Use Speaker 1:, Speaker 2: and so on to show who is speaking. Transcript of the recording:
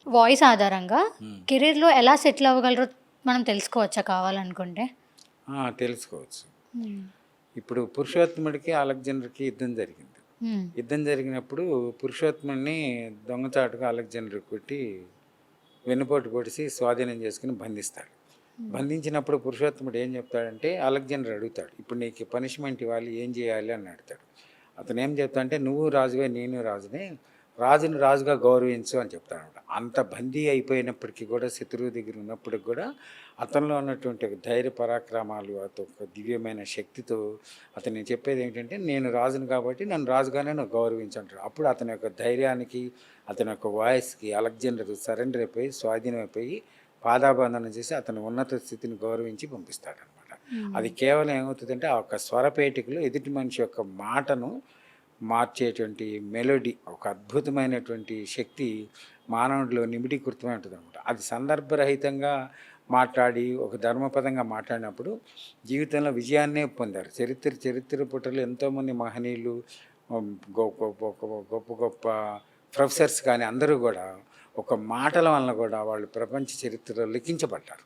Speaker 1: Voice ఆధారంగా
Speaker 2: హ్మ్.
Speaker 1: కెరీర్‌లో ఎలా సెటిల్ అవ్వగలరో మనం తెలుసుకోవచ్చా కావాలనుకుంటే?
Speaker 2: తెలుసుకోవచ్చు.
Speaker 1: హ్మ్.
Speaker 2: ఇప్పుడు పురుషోత్తముడికి, అలెగ్జాండర్‌కి యుద్ధం జరిగింది.
Speaker 1: హ్మ్.
Speaker 2: యుద్ధం జరిగినప్పుడు పురుషోత్తముడిని దొంగచాటుగా అలెగ్జాండర్ కొట్టి వెన్నుపోటు పొడిసి స్వాధీనం చేసుకొని బంధిస్తాడు.
Speaker 1: హ్మ్.
Speaker 2: బంధించినప్పుడు పురుషోత్తముడు ఏం చెప్తాడంటే అలెగ్జాండర్ అడుగుతాడు, ఇప్పుడు నీకు పనిష్మెంట్ ఇవ్వాలి, ఏం చేయాలి అని అడుగుతాడు. అతను ఏం చెప్తాడంటే నువ్వు రాజువే, నేను రాజునే, రాజును రాజుగా గౌరవించు అని చెప్తాడనమాట. అంత బందీ అయిపోయినప్పటికీ కూడా, శత్రువు దగ్గర ఉన్నప్పటికి కూడా అతనిలో ఉన్నటువంటి ఒక ధైర్య పరాక్రమాలు, అతొక దివ్యమైన శక్తితో అతను చెప్పేది ఏంటంటే నేను రాజును కాబట్టి నన్ను రాజుగానే నువ్వు గౌరవించు అంటాడు. అప్పుడు అతని యొక్క ధైర్యానికి, అతని యొక్క వాయిస్కి అలెగ్జాండర్ సరెండర్ అయిపోయి, స్వాధీనం అయిపోయి, పాదాబంధనం చేసి అతని ఉన్నత స్థితిని గౌరవించి పంపిస్తాడనమాట. అది
Speaker 1: హ్మ్.
Speaker 2: కేవలం ఏమవుతుందంటే ఆ ఒక్క స్వరపేటికలో ఎదుటి మనిషి యొక్క మాటను మార్చేటువంటి మెలోడీ, ఒక అద్భుతమైనటువంటి శక్తి మానవుడిలో నిమిడీకృతమై ఉంటుందన్నమాట. అది సందర్భరహితంగా మాట్లాడి ఒక ధర్మపదంగా మాట్లాడినప్పుడు జీవితంలో విజయాన్నే పొందారు. చరిత్ర పుటలో ఎంతోమంది మహనీయులు, గొప్ప గొప్ప ప్రొఫెసర్స్ కానీ అందరూ కూడా ఒక మాటల వలన కూడా వాళ్ళు ప్రపంచ చరిత్రలో లిఖించబడ్డారు.